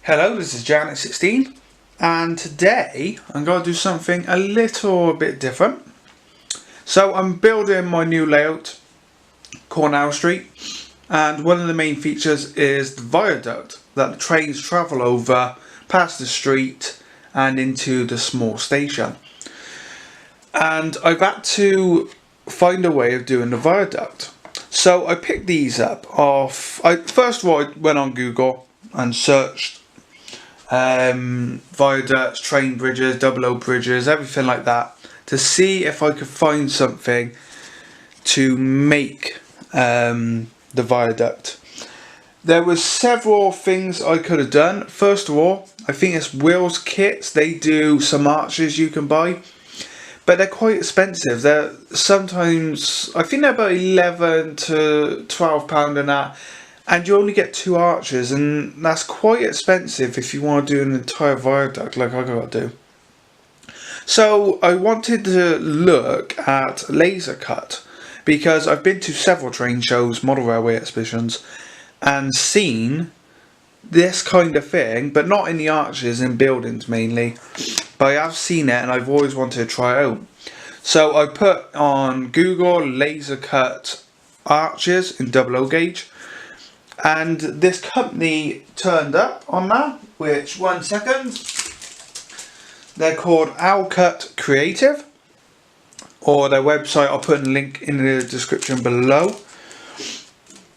Hello, this is Janet16 and today I'm going to do something a little bit different. So I'm building my new layout, Cornell Street, and one of the main features is the viaduct that the trains travel over past the street and into the small station. And I've had to find a way of doing the viaduct. So I picked these up off, first of all I went on Google and searched viaducts, train bridges, double O bridges, everything like that, to see if I could find something to make the viaduct. There was several things I could have done. First of all, I think it's Will's Kits. They do some arches you can buy, but they're quite expensive. They're sometimes, I think they're about £11 to £12 and that. And you only get 2 arches, and that's quite expensive if you want to do an entire viaduct like I got to do. So I wanted to look at Lcut, because I've been to several train shows, model railway exhibitions, and seen this kind of thing, but not in the arches, in buildings mainly. But I have seen it and I've always wanted to try it out. So I put on Google Lcut arches in double O gauge. And this company turned up on that, which, one second, they're called Lcut Creative, or their website, I'll put a link in the description below.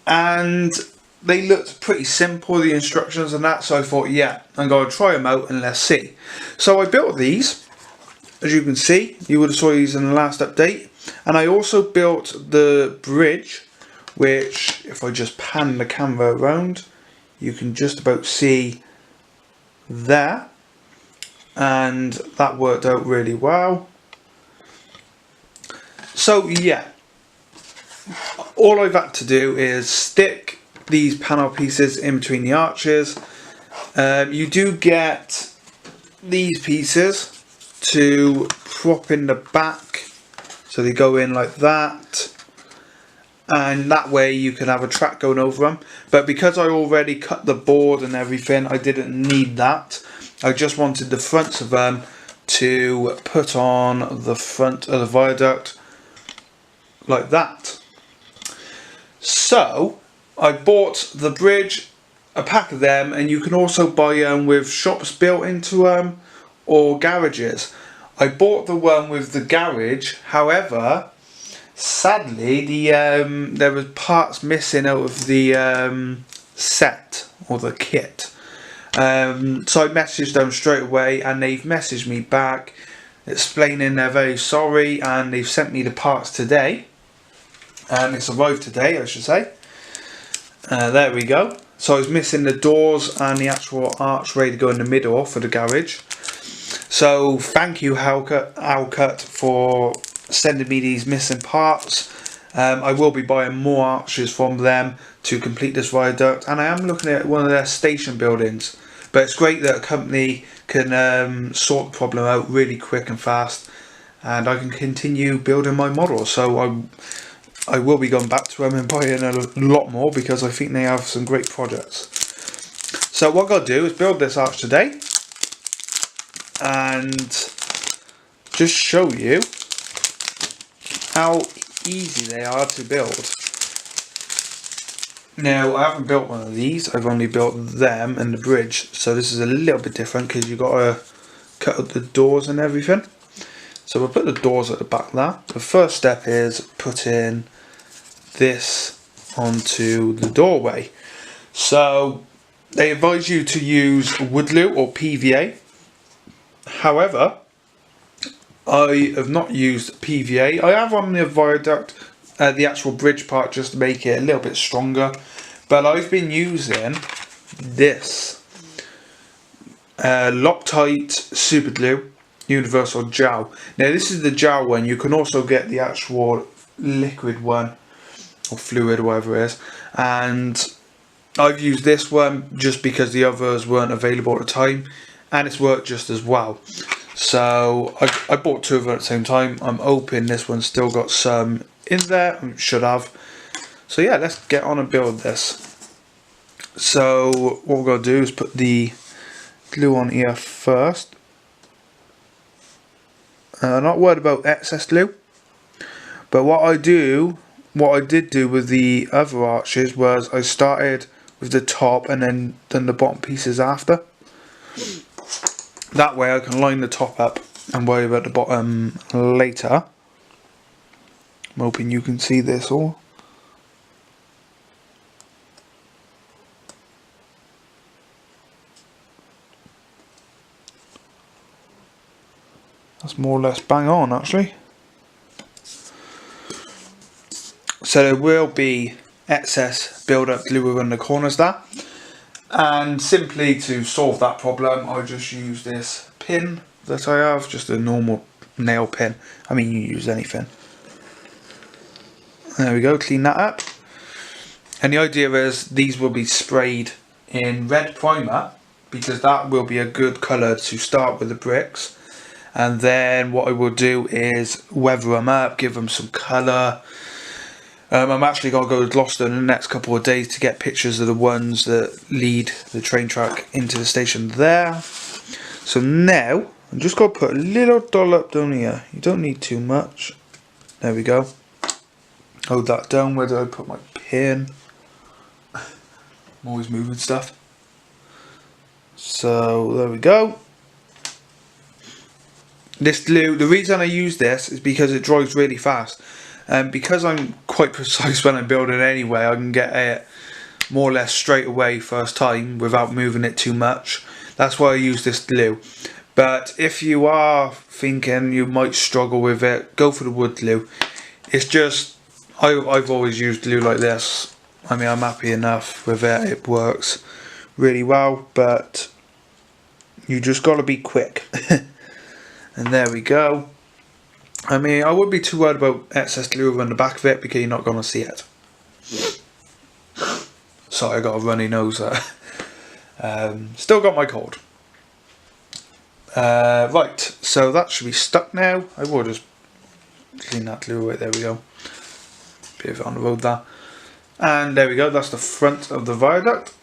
And they looked pretty simple, the instructions and that, so I thought, yeah, I'm going to try them out and let's see. So I built these, as you can see, you would have saw these in the last update. And I also built the bridge, which, if I just pan the camera around, you can just about see there, and that worked out really well. So yeah, all I've had to do is stick these panel pieces in between the arches. You do get these pieces to prop in the back, so they go in like that. And that way you can have a track going over them, but because I already cut the board and everything, I didn't need that. I just wanted the fronts of them to put on the front of the viaduct like that. So I bought the bridge, a pack of them, and you can also buy them with shops built into them or garages. I bought the one with the garage, however, sadly, there was parts missing out of the set or the kit. So I messaged them straight away, and they've messaged me back explaining they're very sorry, and they've sent me the parts today. It's arrived today, I should say. There we go. So I was missing the doors and the actual arch ready to go in the middle for the garage. So thank you, Lcut, for sending me these missing parts. I will be buying more arches from them to complete this viaduct, and I am looking at one of their station buildings. But it's great that a company can sort the problem out really quick and fast, and I can continue building my model. So I will be going back to them and buying a lot more, because I think they have some great projects. So what I've got to do is build this arch today and just show you how easy they are to build. Now, I haven't built one of these, I've only built them and the bridge, so this is a little bit different because you've got to cut out the doors and everything. So we'll put the doors at the back there. The first step is putting this onto the doorway. So they advise you to use wood glue or PVA. However, I have not used PVA. I have on the viaduct, the actual bridge part, just to make it a little bit stronger. But I've been using this Loctite super glue, universal gel. Now this is the gel one. You can also get the actual liquid one, or fluid, or whatever it is. And I've used this one just because the others weren't available at the time, and it's worked just as well. So I bought 2 of them at the same time. I'm hoping this one's still got some in there. It should have. So yeah, let's get on and build this. So what we're going to do is put the glue on here first. I'm not worried about excess glue, but what I did do with the other arches was I started with the top and then done the bottom pieces after. That way I can line the top up and worry about the bottom later. I'm hoping you can see this all. That's more or less bang on actually. So there will be excess build-up glue around the corners there. And simply to solve that problem, I just use this pin that I have, just a normal nail pin. I mean, you use anything. There we go, clean that up. And the idea is these will be sprayed in red primer, because that will be a good colour to start with the bricks. And then what I will do is weather them up, give them some colour. I'm actually going to go to Gloucester in the next couple of days to get pictures of the ones that lead the train track into the station there. So now, I'm just going to put a little dollop down here. You don't need too much. There we go. Hold that down. Where did I put my pin? I'm always moving stuff. So there we go. This glue, the reason I use this is because it dries really fast. And because I'm quite precise when I'm building anyway, I can get it more or less straight away first time without moving it too much. That's why I use this glue. But if you are thinking you might struggle with it, go for the wood glue. It's just, I've always used glue like this. I mean, I'm happy enough with it. It works really well, but you just got to be quick. And there we go. I mean, I wouldn't be too worried about excess glue around the back of it because you're not going to see it. Sorry, I got a runny nose there. Still got my cold. Right, so that should be stuck now. I will just clean that glue away. There we go. Bit of it on the road there. And there we go, that's the front of the viaduct.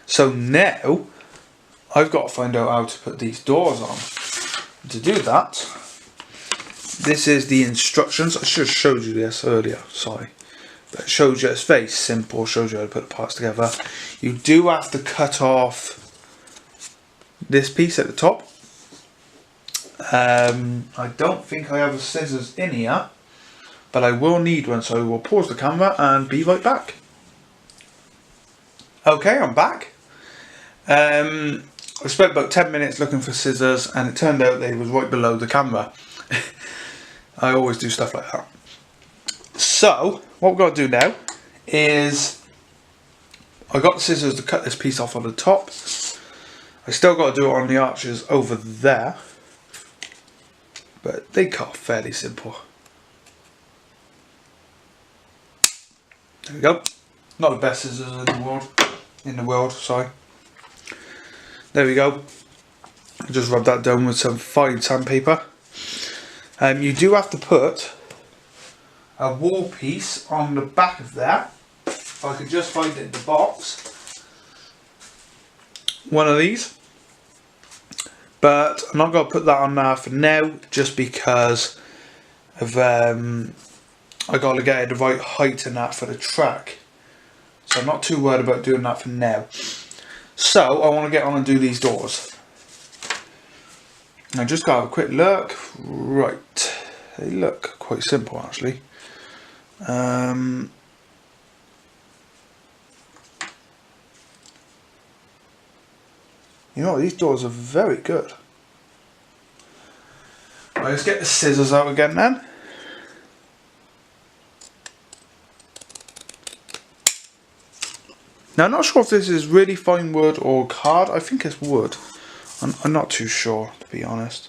So now, I've got to find out how to put these doors on. To do that, this is the instructions. I should have showed you this earlier, sorry. But it shows you, it's very simple, shows you how to put the parts together. You do have to cut off this piece at the top. I don't think I have a scissors in here, but I will need one, so I will pause the camera and be right back. Okay, I'm back. I spent about 10 minutes looking for scissors and it turned out they was right below the camera. I always do stuff like that. So, what we've got to do now is, I got the scissors to cut this piece off on the top. I still got to do it on the arches over there, but they cut off fairly simple. There we go. Not the best scissors in the world, sorry. There we go. Just rub that down with some fine sandpaper. You do have to put a wall piece on the back of that. If I could just find it in the box. One of these. But I'm not going to put that on there for now, just because of I got to get it the right height and that for the track. So I'm not too worried about doing that for now. So I want to get on and do these doors. I just got a quick look. Right, they look quite simple actually. You know, these doors are very good. Right, let's get the scissors out again then. Now I'm not sure if this is really fine wood or card. I think it's wood. I'm not too sure, to be honest.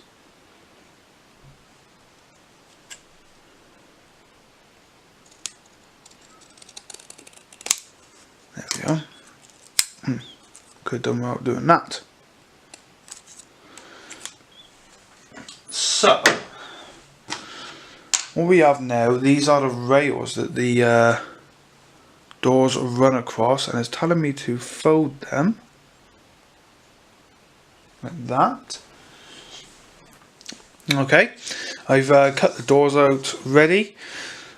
There we go. Could have done without doing that. So, what we have now, these are the rails that the doors run across, and it's telling me to fold them like that. Okay, I've cut the doors out ready.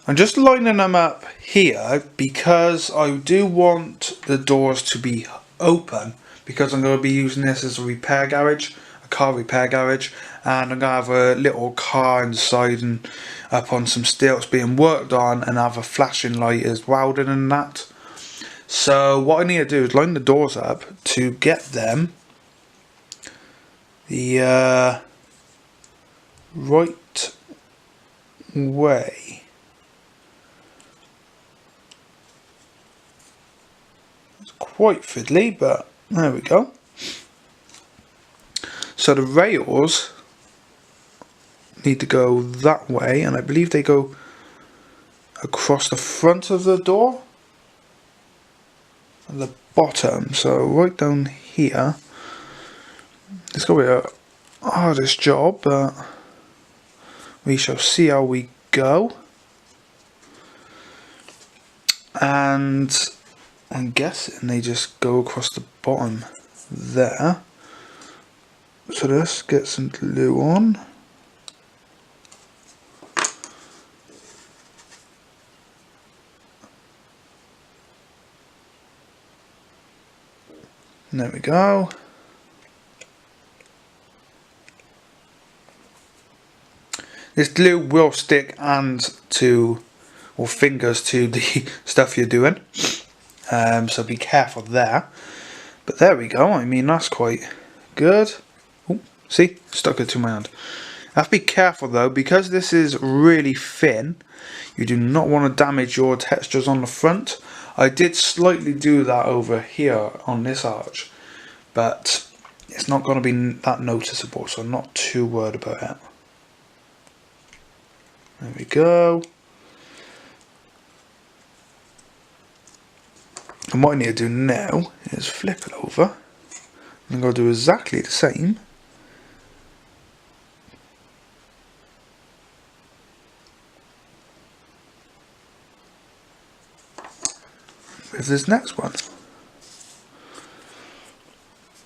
I'm just lining them up here because I do want the doors to be open, because I'm going to be using this as a repair garage, a car repair garage, and I'm going to have a little car inside and up on some stilts being worked on, and have a flashing light as welding and that. So what I need to do is line the doors up to get them the right way. It's quite fiddly, but there we go. So the rails need to go that way, and I believe they go across the front of the door at the bottom. So right down here. It's going to be a hardest job, but we shall see how we go. And I'm guessing they just go across the bottom there. So let's get some glue on. And there we go. This glue will stick fingers to the stuff you're doing. So be careful there. But there we go. I mean, that's quite good. Oh, see? Stuck it to my hand. Have to be careful though, because this is really thin. You do not want to damage your textures on the front. I did slightly do that over here on this arch, but it's not going to be that noticeable, so I'm not too worried about it. There we go. And what I need to do now is flip it over. I'm going to do exactly the same with this next one.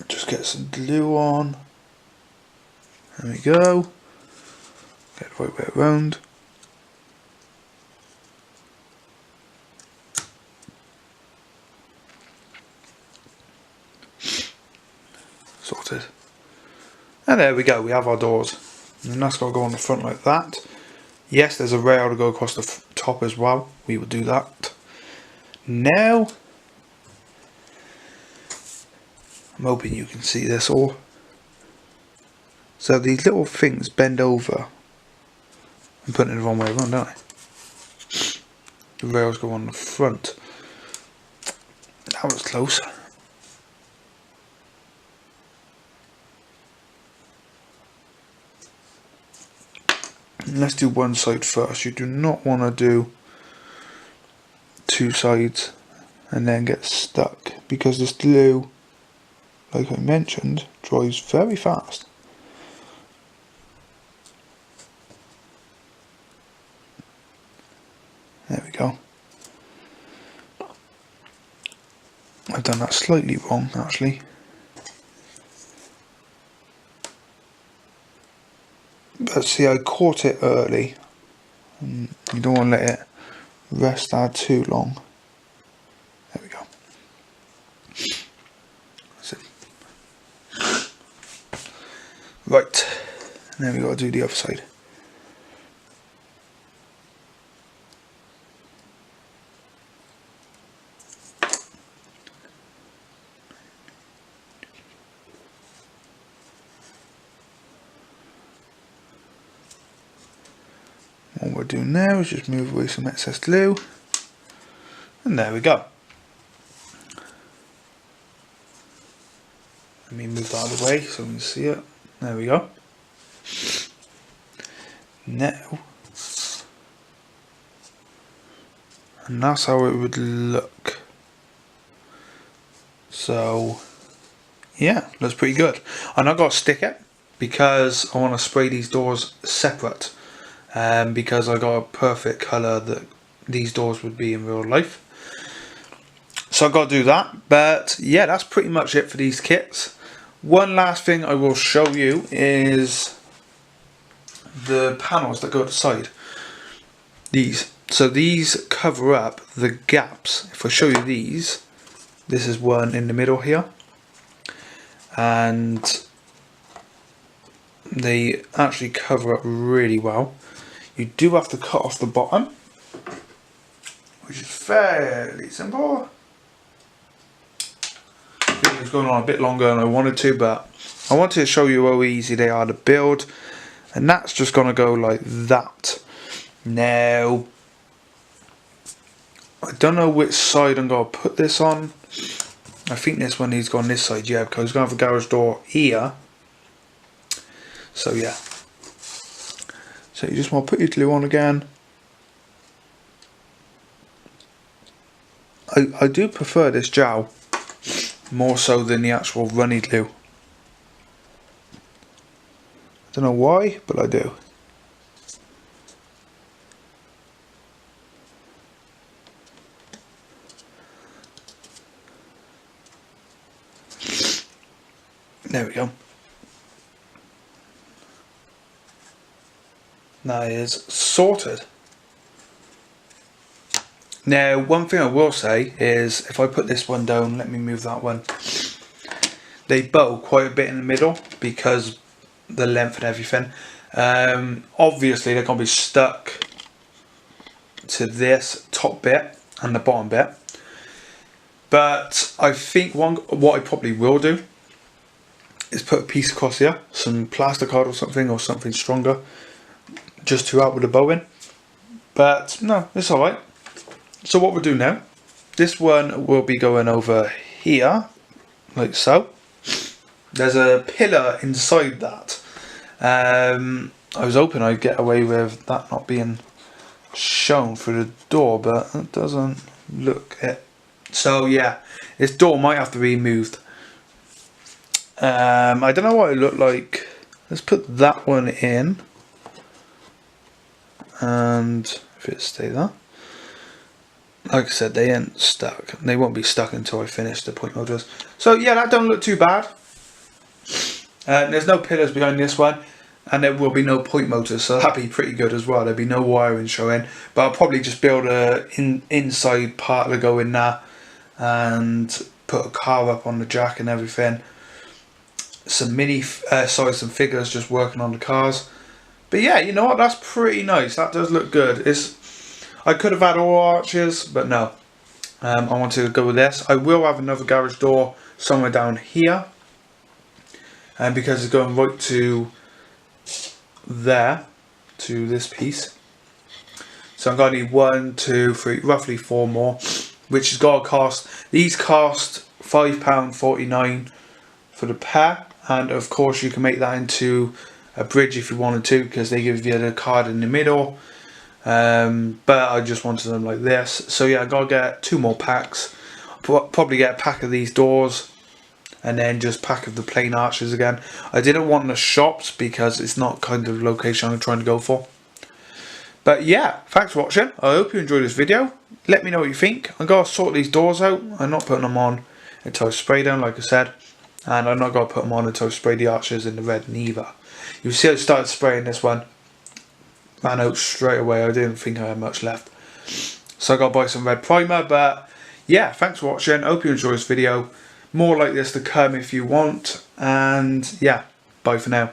Just get some glue on. There we go. Get the right way around. Sorted. And there we go, we have our doors. And that's got to go on the front like that. Yes, there's a rail to go across the top as well. We will do that. Now, I'm hoping you can see this all. So these little things bend over. I'm putting it the wrong way around, don't I? The rails go on the front. That was close. Let's do one side first. You do not want to do two sides and then get stuck, because this glue, like I mentioned, dries very fast. There we go. I've done that slightly wrong actually. But see, I caught it early. You don't want to let it rest there too long. There we go. That's it. Right. Now we got to do the other side. What we'll do now is just move away some excess glue, and there we go. Let me move that out of the way so we can see it. There we go. Now, and that's how it would look. So yeah, looks pretty good. And I've got to stick it because I want to spray these doors separate. Because I got a perfect colour that these doors would be in real life. So I've got to do that. But yeah, that's pretty much it for these kits. One last thing I will show you is the panels that go to the side. These. So these cover up the gaps. If I show you these, this is one in the middle here. And they actually cover up really well. You do have to cut off the bottom, which is fairly simple. The video's going on a bit longer than I wanted to, but I wanted to show you how easy they are to build. And that's just going to go like that. Now, I don't know which side I'm going to put this on. I think this one needs to go on this side, yeah, because it's going to have a garage door here. So yeah. So you just want to put your glue on again. I do prefer this gel more so than the actual runny glue. I don't know why, but I do. There we go. That is sorted. Now, one thing I will say is, if I put this one down, let me move that one. They bow quite a bit in the middle because the length and everything. Obviously, they're going to be stuck to this top bit and the bottom bit. But I think what I probably will do is put a piece across here, some plasticard or something stronger, just to help with the bowing. But no, it's alright. So what we'll do now, this one will be going over here, like so. There's a pillar inside that. I was hoping I'd get away with that not being shown through the door, but it doesn't look it. So yeah, this door might have to be moved. I don't know what it looked like. Let's put that one in. And if it stay there. Like I said, they ain't stuck. They won't be stuck until I finish the point motors. So yeah, that don't look too bad. There's no pillars behind this one. And there will be no point motors, so that'd be pretty good as well. There'll be no wiring showing. But I'll probably just build a inside part to go in there. And put a car up on the jack and everything. Some some figures just working on the cars. But yeah, you know what, that's pretty nice. That does look good. I could have had all arches, but no. I want to go with this. I will have another garage door somewhere down here. And because it's going right to there, to this piece. So I'm going to need 1, 2, 3, roughly 4 more. Which is going to cost, these cost £5.49 for the pair. And of course you can make that into a bridge if you wanted to, because they give you the card in the middle. But I just wanted them like this. So yeah, I gotta get 2 more packs. Probably get a pack of these doors, and then just a pack of the plain arches again. I didn't want the shops because it's not kind of the location I'm trying to go for. But yeah, thanks for watching. I hope you enjoyed this video. Let me know what you think. I'm gonna sort these doors out. I'm not putting them on until I spray them, like I said. And I'm not going to put them on until I spray the arches in the red neither. You see I started spraying this one. Ran out straight away. I didn't think I had much left. So I got to buy some red primer. But yeah, thanks for watching. Hope you enjoyed this video. More like this to come if you want. And yeah, bye for now.